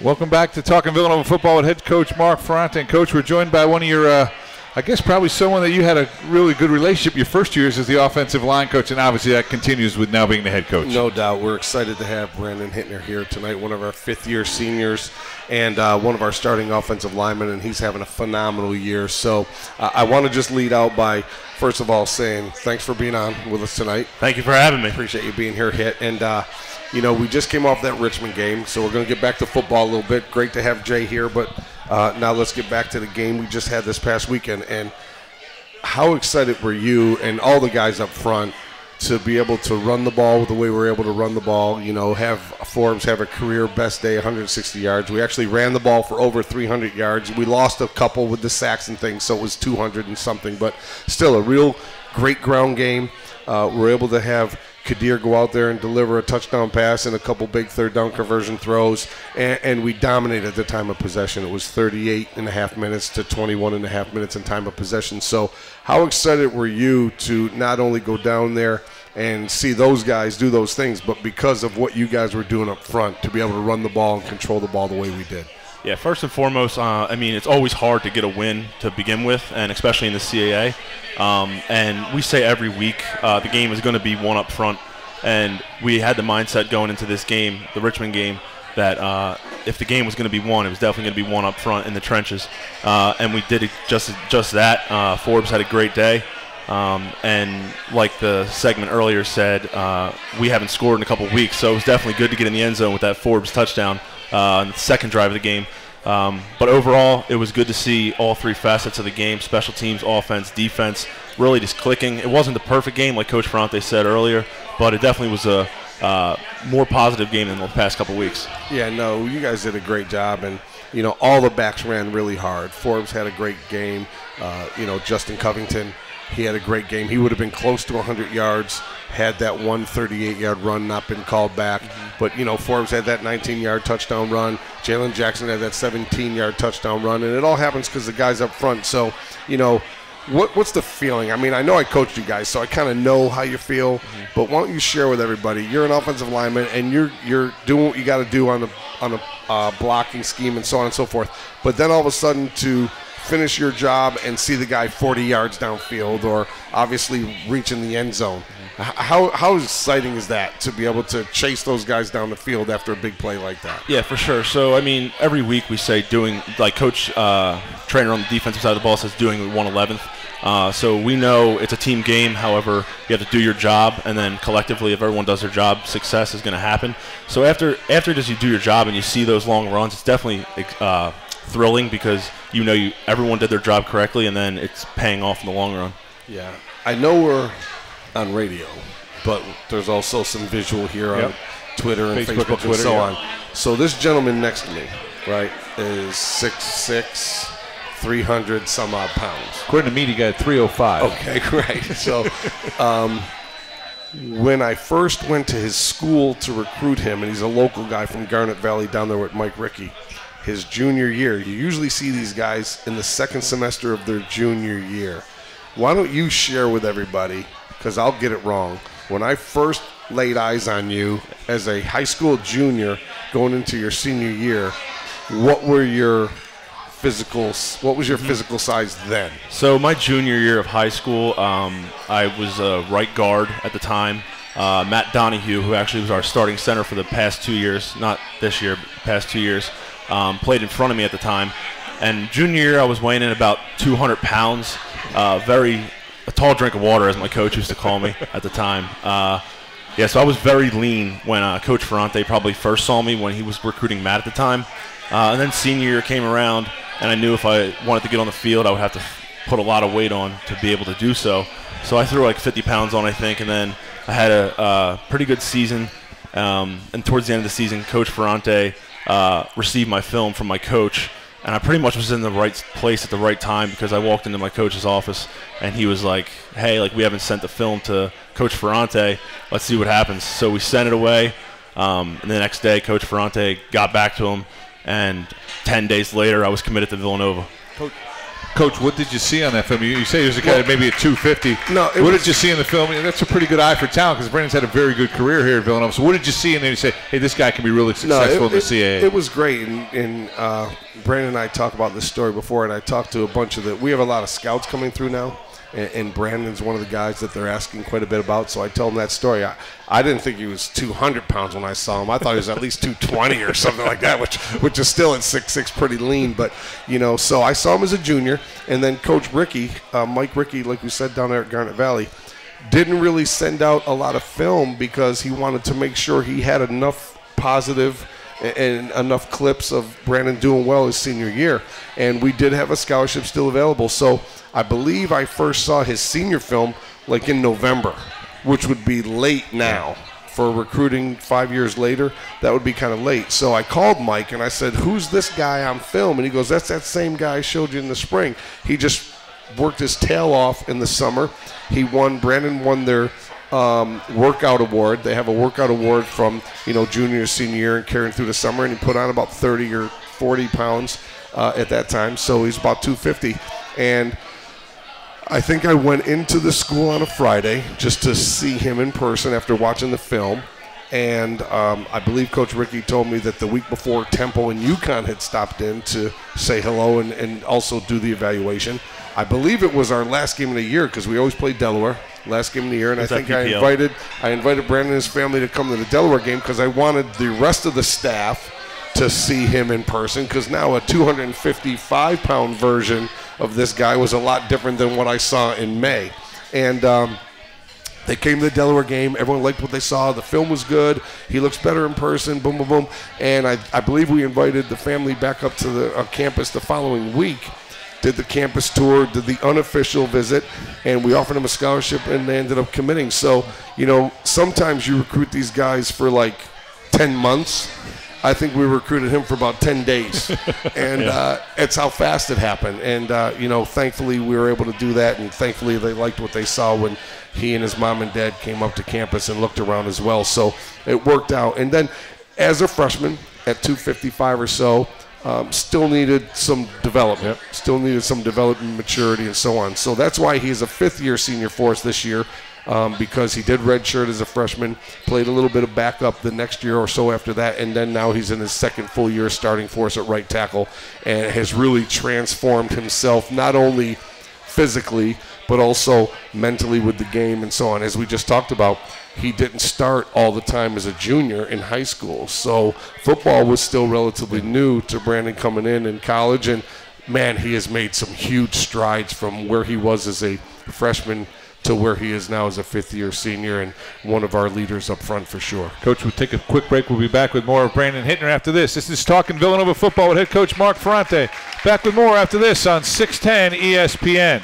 Welcome back to Talking Villanova Football with head coach Mark Ferrante. And, Coach, we're joined by one of your, I guess probably someone that you had a really good relationship your first years as the offensive line coach, and obviously that continues with now being the head coach. No doubt. We're excited to have Brandon Hittner here tonight, one of our fifth-year seniors and one of our starting offensive linemen, and he's having a phenomenal year. So I want to just lead out by, first of all, saying thanks for being on with us tonight. Thank you for having me. Appreciate you being here, Hit. And, you know, we just came off that Richmond game, so we're going to get back to football a little bit. Great to have Jay here, but now let's get back to the game we just had this past weekend. And how excited were you and all the guys up front to be able to run the ball the way we were able to run the ball, you know, have Forbes have a career best day, 160 yards. We actually ran the ball for over 300 yards. We lost a couple with the sacks and things, so it was 200 and something, but still a real great ground game. We're able to have Kadir go out there and deliver a touchdown pass and a couple big third down conversion throws, and we dominated the time of possession. It was 38.5 minutes to 21.5 minutes in time of possession. So how excited were you to not only go down there and see those guys do those things, but because of what you guys were doing up front, to be able to run the ball and control the ball the way we did? Yeah, first and foremost, I mean, it's always hard to get a win to begin with, and especially in the CAA. And we say every week the game is going to be one up front, and we had the mindset going into this game, the Richmond game, that if the game was going to be won, it was definitely going to be one up front in the trenches. And we did it just that. Forbes had a great day. And like the segment earlier said, we haven't scored in a couple weeks, so it was definitely good to get in the end zone with that Forbes touchdown on the second drive of the game. But overall, it was good to see all three facets of the game: special teams, offense, defense, really just clicking. It wasn't the perfect game, like Coach Ferrante said earlier, but it definitely was a more positive game than the past couple weeks. Yeah, no, you guys did a great job, and you know, all the backs ran really hard. Forbes had a great game. You know, Justin Covington, he had a great game. He would have been close to 100 yards had that 138-yard run not been called back. But, you know, Forbes had that 19-yard touchdown run. Jalen Jackson had that 17-yard touchdown run. And it all happens because the guys up front. So, you know, what's the feeling? I mean, I know I coached you guys, so I kind of know how you feel. But why don't you share with everybody? You're an offensive lineman, and you're doing what you got to do on a blocking scheme and so on and so forth. But then all of a sudden to finish your job and see the guy 40 yards downfield, or obviously reaching the end zone. How exciting is that to be able to chase those guys down the field after a big play like that? Yeah, for sure. So, I mean, every week we say doing, like Coach Trainer on the defensive side of the ball says doing 1/11th. So we know it's a team game. However, you have to do your job, and then collectively, if everyone does their job, success is going to happen. So after just you do your job and you see those long runs, it's definitely thrilling, because you know everyone did their job correctly, and then it's paying off in the long run. Yeah, I know we're on radio, but there's also some visual here on Twitter and Facebook and so on. So this gentleman next to me, right, is 6'6", 300 some odd pounds. According to me, he got 305. Okay, great. So when I first went to his school to recruit him, and he's a local guy from Garnet Valley down there with Mike Rickey, his junior year, you usually see these guys in the second semester of their junior year. Why don't you share with everybody, because I'll get it wrong, when I first laid eyes on you as a high school junior going into your senior year, what was your physical size then? So my junior year of high school, I was a right guard at the time. Matt Donahue, who actually was our starting center for the past 2 years, not this year, but the past 2 years, played in front of me at the time. And junior year, I was weighing in about 200 pounds, a tall drink of water, as my coach used to call me at the time. Yeah, so I was very lean when Coach Ferrante probably first saw me when he was recruiting Matt at the time. And then senior year came around, and I knew if I wanted to get on the field, I would have to put a lot of weight on to be able to do so. So I threw like 50 pounds on, I think, and then I had a pretty good season. And towards the end of the season, Coach Ferrante received my film from my coach, and I pretty much was in the right place at the right time, because I walked into my coach's office, and he was like, hey, like, we haven't sent the film to Coach Ferrante. Let's see what happens. So we sent it away, and the next day Coach Ferrante got back to him, and 10 days later I was committed to Villanova. Coach, what did you see on that film? You say there's a guy maybe at 250. No, what did you see in the film? That's a pretty good eye for talent because Brandon's had a very good career here at Villanova. So what did you see? And then you say, hey, this guy can be really successful in the CAA. It was great. And Brandon and I talked about this story before, and I talked to a bunch of we have a lot of scouts coming through now. And Brandon's one of the guys that they're asking quite a bit about. So I told him that story. I didn't think he was 200 pounds when I saw him. I thought he was at least 220 or something like that, which is still at 6'6", pretty lean. But, so I saw him as a junior. And then Coach Ricky, Mike Ricky, like we said down there at Garnet Valley, didn't really send out a lot of film because he wanted to make sure he had enough positive and enough clips of Brandon doing well his senior year. And we did have a scholarship still available. So I believe I first saw his senior film like in November, which would be late now. For recruiting 5 years later, that would be kind of late. So I called Mike and I said, who's this guy on film? And he goes, that's that same guy I showed you in the spring. He just worked his tail off in the summer. Brandon won their workout award. They have a workout award from junior to senior year and carrying through the summer, and he put on about 30 or 40 pounds at that time, so he's about 250. And I think I went into the school on a Friday just to see him in person after watching the film. And I believe Coach Ricky told me that the week before Temple and UConn had stopped in to say hello and also do the evaluation. I believe it was our last game of the year because we always played Delaware. Last game of the year, and I think I invited Brandon and his family to come to the Delaware game because I wanted the rest of the staff to see him in person because now a 255-pound version of this guy was a lot different than what I saw in May. And they came to the Delaware game. Everyone liked what they saw. The film was good. He looks better in person, boom, boom, boom. And I believe we invited the family back up to the campus the following week, did the campus tour, did the unofficial visit, and we offered him a scholarship, and they ended up committing. So, sometimes you recruit these guys for like 10 months. I think we recruited him for about 10 days. And it's how fast it happened. And, thankfully we were able to do that, and thankfully they liked what they saw when he and his mom and dad came up to campus and looked around as well. So it worked out. And then as a freshman at 255 or so, still needed some development, maturity, and so on. So that's why he's a fifth-year senior for us this year, because he did redshirt as a freshman, played a little bit of backup the next year or so after that, and then now he's in his second full year starting for us at right tackle and has really transformed himself not only physically but also mentally with the game and so on. As we just talked about, he didn't start all the time as a junior in high school. So football was still relatively new to Brandon coming in college. And, man, he has made some huge strides from where he was as a freshman to where he is now as a fifth-year senior and one of our leaders up front for sure. Coach, we'll take a quick break. We'll be back with more of Brandon Hittner after this. This is Talking Villanova Football with head coach Mark Ferrante. Back with more after this on 610 ESPN.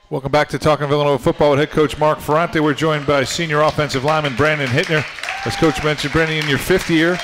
Welcome back to Talking Villanova Football with head coach Mark Ferrante. We're joined by senior offensive lineman Brandon Hittner. As Coach mentioned, Brandon, in your 5th year.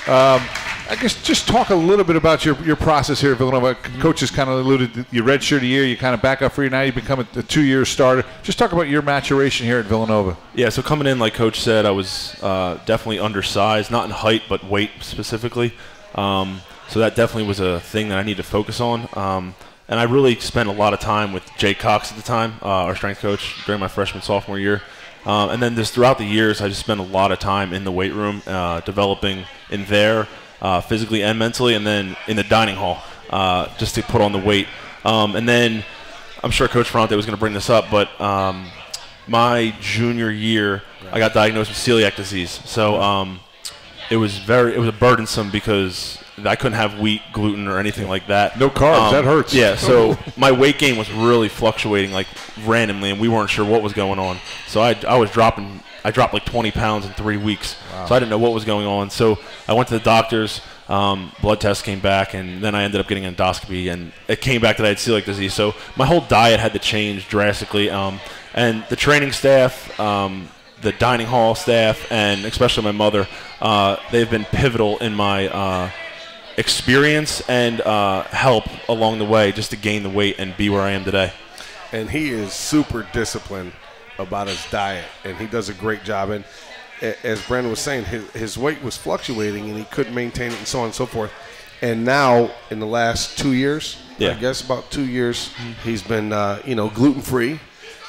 I guess just talk a little bit about your process here at Villanova. Coach has kind of alluded to your redshirt a year, you kind of back up for you. Now you become a 2-year starter. Just talk about your maturation here at Villanova. Yeah, so coming in, like Coach said, I was definitely undersized, not in height, but weight specifically. So that definitely was a thing that I needed to focus on. And I really spent a lot of time with Jay Cox at the time, our strength coach, during my freshman, sophomore year. And then just throughout the years, I just spent a lot of time in the weight room, developing in there, physically and mentally, and then in the dining hall, just to put on the weight. And then I'm sure Coach Ferrante was going to bring this up, but my junior year, I got diagnosed with celiac disease. So it was burdensome because I couldn't have wheat, gluten, or anything like that. No carbs, that hurts. Yeah, so my weight gain was really fluctuating like randomly, and we weren't sure what was going on. So I dropped like 20 pounds in 3 weeks. Wow. So I didn't know what was going on. So I went to the doctors, blood tests came back, and then I ended up getting an endoscopy, and it came back that I had celiac disease. So my whole diet had to change drastically. And the training staff, the dining hall staff, and especially my mother, they've been pivotal in my experience and help along the way just to gain the weight and be where I am today. And he is super disciplined about his diet, and he does a great job. And as Brandon was saying, his weight was fluctuating, and he couldn't maintain it, and so on and so forth. And now, in the last 2 years, I guess about 2 years, he's been gluten-free,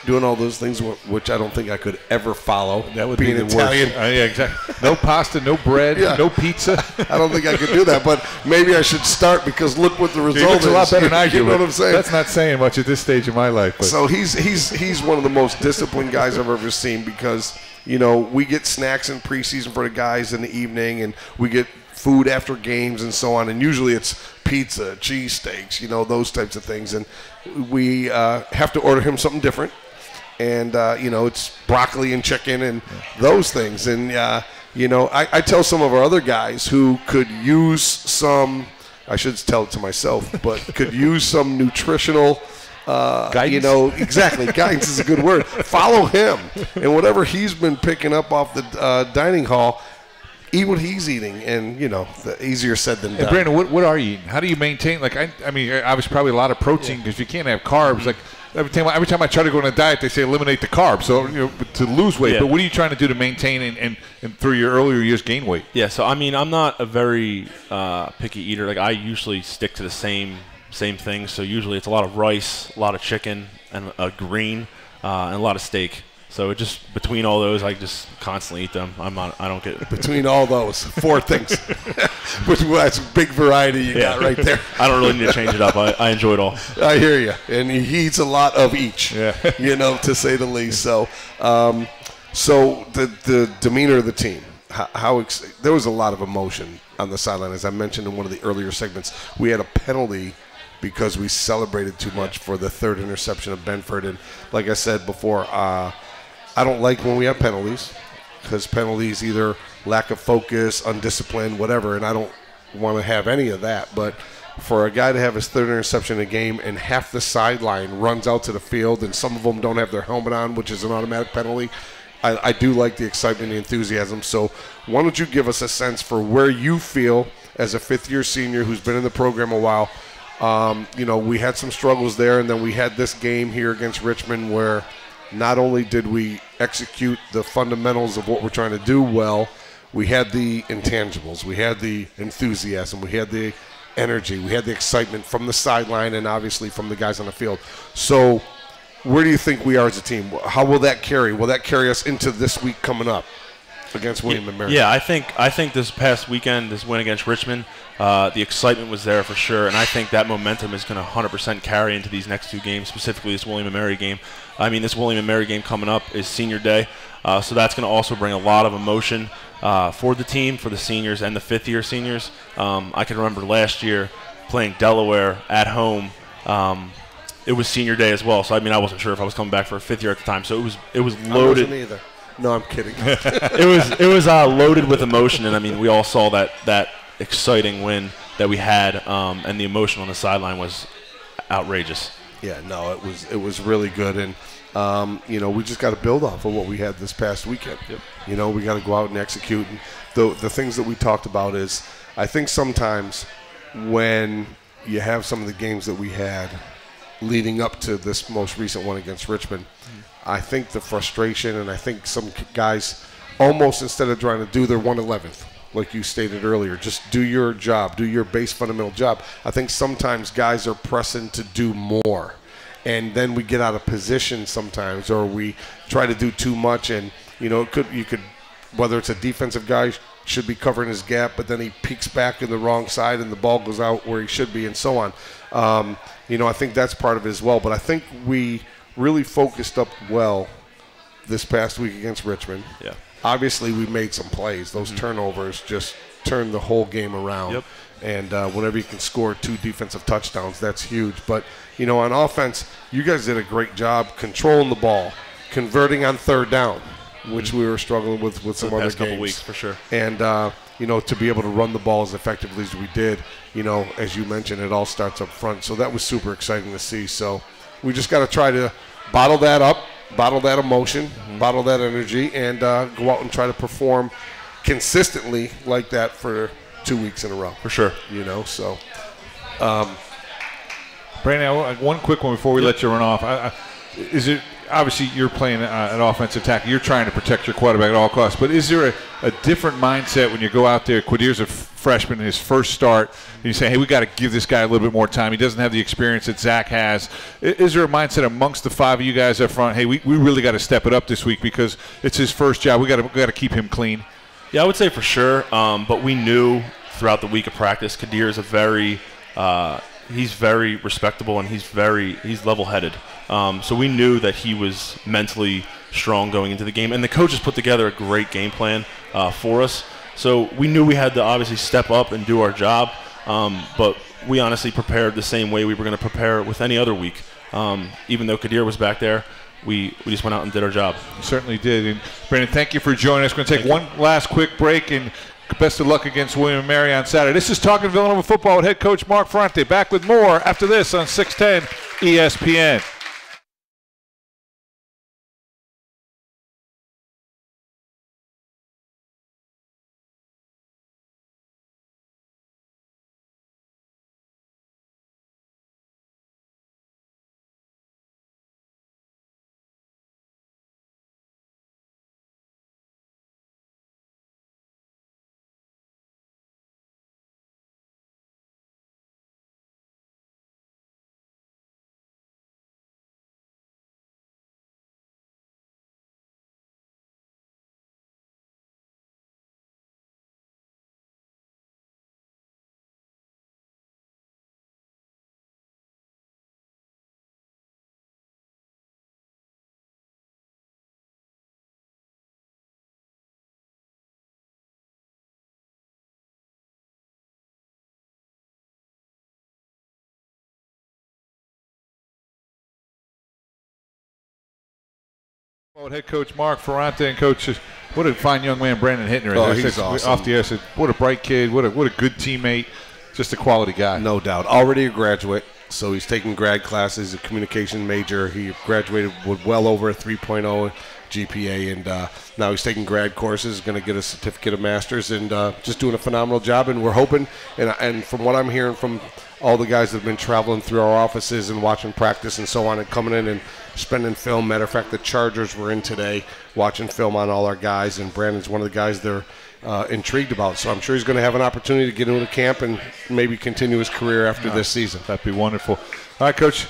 doing all those things, which I don't think I could ever follow. That would be the Italian. Yeah, exactly. No pasta, no bread, no pizza. I don't think I could do that, but maybe I should start, because look what the result is. He looks a lot better than I do. You know what I'm saying? That's not saying much at this stage of my life. But. So he's one of the most disciplined guys I've ever seen, because we get snacks in preseason for the guys in the evening, and we get food after games and so on, and usually it's pizza, cheesesteaks, those types of things, and we have to order him something different. And, it's broccoli and chicken and those things. And, I tell some of our other guys who could use some, I should tell it to myself, but could use some nutritional, guidance. Exactly. Guidance is a good word. Follow him. And whatever he's been picking up off the dining hall, eat what he's eating. And, the easier said than done. And Brandon, what are you eating? How do you maintain? Like, I mean, obviously probably a lot of protein, because you can't have carbs. Like, every time I try to go on a diet, they say eliminate the carbs, so to lose weight. Yeah. But what are you trying to do to maintain and through your earlier years gain weight? Yeah, so I mean, I'm not a very picky eater. Like, I usually stick to the same things. So usually it's a lot of rice, a lot of chicken, and a green, and a lot of steak. So it just between all those, I just constantly eat them. I don't get between all those 4 things. That's a big variety you got right there. I don't really need to change it up. I enjoy it all. I hear you, and he eats a lot of each. Yeah. To say the least. So, so the demeanor of the team. There was a lot of emotion on the sideline, as I mentioned in one of the earlier segments. We had a penalty because we celebrated too much for the 3rd interception of Benford, and like I said before, I don't like when we have penalties, because penalties either lack of focus, undisciplined, whatever, and I don't want to have any of that. But for a guy to have his 3rd interception in a game and half the sideline runs out to the field, and some of them don't have their helmet on, which is an automatic penalty, I do like the excitement and the enthusiasm. So why don't you give us a sense for where you feel as a 5th-year senior who's been in the program a while. We had some struggles there, and then we had this game here against Richmond where not only did we execute the fundamentals of what we're trying to do well, we had the intangibles, we had the enthusiasm, we had the energy, we had the excitement from the sideline and obviously from the guys on the field. So where do you think we are as a team? How will that carry? Will that carry us into this week coming up against William & Mary? Yeah, I think this past weekend, this win against Richmond, the excitement was there for sure, and I think that momentum is going to 100% carry into these next 2 games, specifically this William & Mary game. I mean, this William & Mary game coming up is senior day, so that's going to also bring a lot of emotion for the team, for the seniors and the 5th-year seniors. I can remember last year playing Delaware at home. It was senior day as well, so I mean, I wasn't sure if I was coming back for a 5th year at the time, so it was loaded. I wasn't either. No, I'm kidding. it was loaded with emotion, and I mean, we all saw that exciting win that we had, and the emotion on the sideline was outrageous. Yeah, no, it was really good, and we just got to build off of what we had this past weekend. Yep. We got to go out and execute. And the things that we talked about is, I think sometimes when you have some of the games that we had leading up to this most recent one against Richmond, I think the frustration, and I think some guys almost, instead of trying to do their 111th, like you stated earlier, just do your job, do your base fundamental job. I think sometimes guys are pressing to do more, and then we get out of position sometimes, or we try to do too much, and you could whether it's a defensive guy should be covering his gap, but then he peeks back in the wrong side and the ball goes out where he should be, and so on. I think that's part of it as well. But I think we really focused up well this past week against Richmond. Yeah. Obviously, we made some plays. Those turnovers just turned the whole game around. Yep. And whenever you can score 2 defensive touchdowns, that's huge. But, on offense, you guys did a great job controlling the ball, converting on third down, which we were struggling with some other games. Couple weeks, for sure. And, to be able to run the ball as effectively as we did, as you mentioned, it all starts up front. So that was super exciting to see. So we just got to try to bottle that up, bottle that emotion, bottle that energy, and go out and try to perform consistently like that for 2 weeks in a row. For sure. So. Brandon, one quick one before we let you run off. Is it obviously you're playing an offensive tackle. You're trying to protect your quarterback at all costs. But is there a different mindset when you go out there? Quadir's a freshman in his first start, and you say, hey, we got to give this guy a little bit more time. He doesn't have the experience that Zach has. Is there a mindset amongst the 5 of you guys up front, hey, we really got to step it up this week because it's his first job. We got to keep him clean? Yeah, I would say for sure. But we knew throughout the week of practice, Quadir is he's very respectable and he's level-headed. So we knew that he was mentally strong going into the game, and the coaches put together a great game plan for us. So we knew we had to obviously step up and do our job, but we honestly prepared the same way we were going to prepare with any other week. Even though Quadir was back there, we just went out and did our job. You certainly did. And Brandon, thank you for joining us. We're going to take one last quick break, and best of luck against William & Mary on Saturday. This is Talking Villanova Football with head coach Mark Ferrante. Back with more after this on 610 ESPN. Head coach Mark Ferrante and coach, what a fine young man Brandon Hittner is. Oh, he's awesome. Off the air, said, what a bright kid, what a good teammate, just a quality guy. No doubt. Already a graduate, so he's taking grad classes, a communication major. He graduated with well over a 3.0 GPA, and now he's taking grad courses, going to get a certificate of master's, and just doing a phenomenal job. And we're hoping, and from what I'm hearing from all the guys that have been traveling through our offices and watching practice and so on and coming in and spending film. Matter of fact, the Chargers were in today watching film on all our guys, and Brandon's one of the guys they're intrigued about. So I'm sure he's going to have an opportunity to get into camp and maybe continue his career after this season. That'd be wonderful. All right, Coach.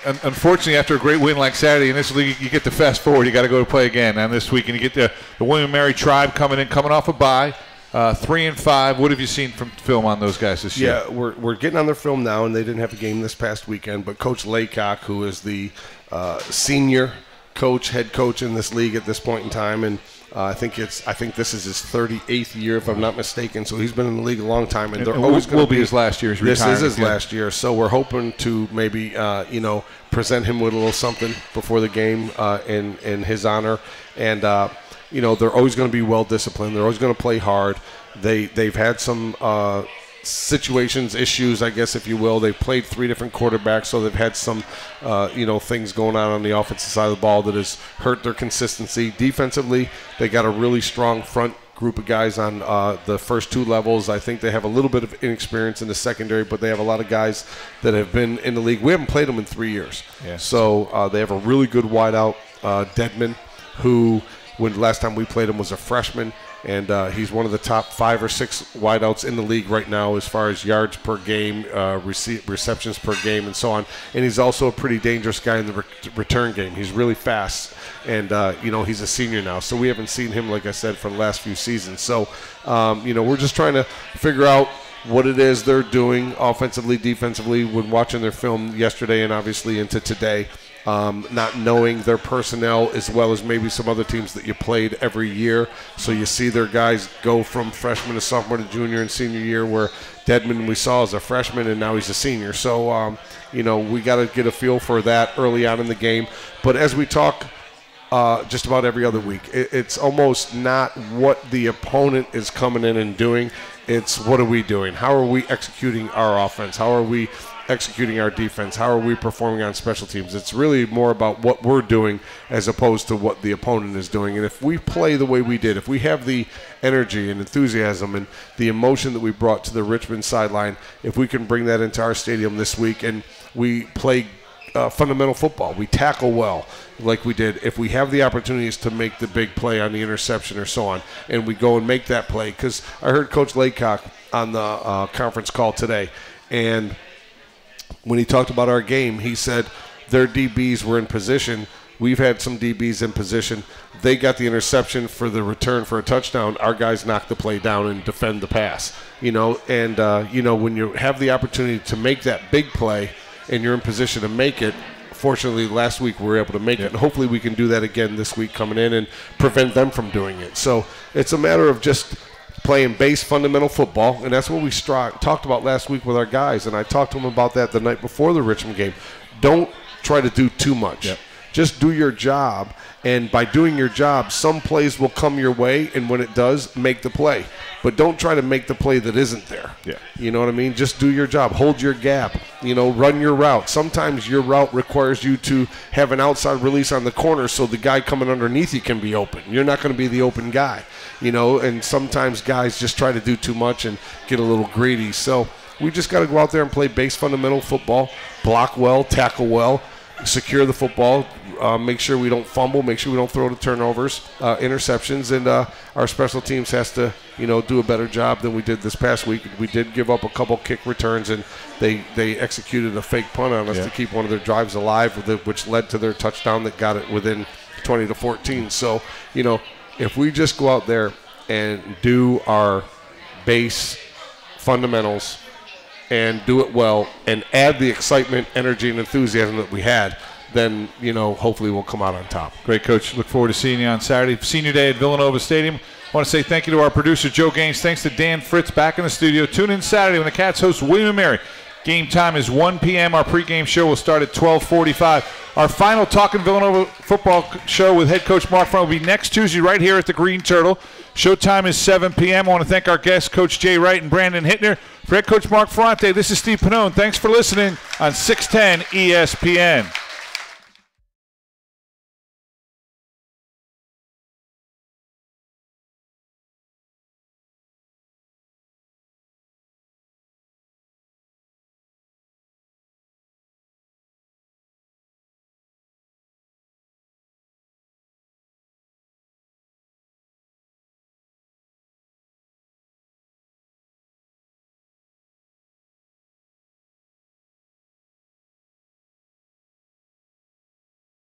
Unfortunately, after a great win like Saturday in this league, you get to fast forward. You got to go to play again on this week, and you get the William & Mary Tribe coming off a bye. 3-5. What have you seen from film on those guys this year? Yeah, we're getting on their film now, and they didn't have a game this past weekend. But Coach Laycock, who is the senior head coach in this league at this point in time, and I think this is his 38th year, if I'm not mistaken. So he's been in the league a long time, and they're always going to be his last year. This is his last year, so we're hoping to maybe present him with a little something before the game in his honor, and they're always going to be well disciplined. They're always going to play hard. They've had some situations, issues, I guess, if you will. They've played 3 different quarterbacks, so they've had some, things going on the offensive side of the ball that has hurt their consistency. Defensively, they got a really strong front group of guys on the first 2 levels. I think they have a little bit of inexperience in the secondary, but they have a lot of guys that have been in the league. We haven't played them in 3 years. Yeah. So they have a really good wideout, Dedman, who, when last time we played him, was a freshman. And he's one of the top 5 or 6 wideouts in the league right now as far as yards per game, receptions per game, and so on. And he's also a pretty dangerous guy in the return game. He's really fast, and he's a senior now. So we haven't seen him, like I said, for the last few seasons. So we're just trying to figure out what it is they're doing offensively, defensively, when watching their film yesterday and obviously into today. Not knowing their personnel as well as maybe some other teams that you played every year. So you see their guys go from freshman to sophomore to junior and senior year, where Dedman we saw as a freshman and now he's a senior. So, we got to get a feel for that early on in the game. But as we talk just about every other week, it's almost not what the opponent is coming in and doing. It's what are we doing? How are we executing our offense? How are we executing our defense? How are we performing on special teams? It's really more about what we're doing as opposed to what the opponent is doing. And if we play the way we did, if we have the energy and enthusiasm and the emotion that we brought to the Richmond sideline, if we can bring that into our stadium this week and we play fundamental football, we tackle well like we did, if we have the opportunities to make the big play on the interception or so on, and we go and make that play, because I heard Coach Laycock on the conference call today, and when he talked about our game, he said their DBs were in position. We've had some DBs in position. They got the interception for the return for a touchdown. Our guys knocked the play down and defend the pass. When you have the opportunity to make that big play and you're in position to make it, fortunately last week we were able to make it. And hopefully we can do that again this week coming in and prevent them from doing it. So it's a matter of just playing base fundamental football, and that's what we talked about last week with our guys, and I talked to them about that the night before the Richmond game. Don't try to do too much. Yep. Just do your job, and by doing your job, some plays will come your way, and when it does, make the play. But don't try to make the play that isn't there. Yeah. You know what I mean? Just do your job. Hold your gap. Run your route. Sometimes your route requires you to have an outside release on the corner so the guy coming underneath you can be open. You're not going to be the open guy. And sometimes guys just try to do too much and get a little greedy. So we just got to go out there and play base fundamental football, block well, tackle well, secure the football, make sure we don't fumble, make sure we don't throw to turnovers, interceptions, and our special teams has to, do a better job than we did this past week. We did give up a couple kick returns, and they executed a fake punt on us to keep one of their drives alive, which led to their touchdown that got it within 20-14. So, if we just go out there and do our base fundamentals and do it well and add the excitement, energy, and enthusiasm that we had, then, hopefully we'll come out on top. Great, Coach. Look forward to seeing you on Saturday. Senior Day at Villanova Stadium. I want to say thank you to our producer, Joe Gaines. Thanks to Dan Fritz back in the studio. Tune in Saturday when the Cats host William & Mary. Game time is 1 p.m. Our pregame show will start at 12:45. Our final Talkin' Villanova football show with head coach Mark Ferrante will be next Tuesday right here at the Green Turtle. Showtime is 7 p.m. I want to thank our guests, Coach Jay Wright and Brandon Hittner. For head coach Mark Ferrante, this is Steve Pannone. Thanks for listening on 610 ESPN.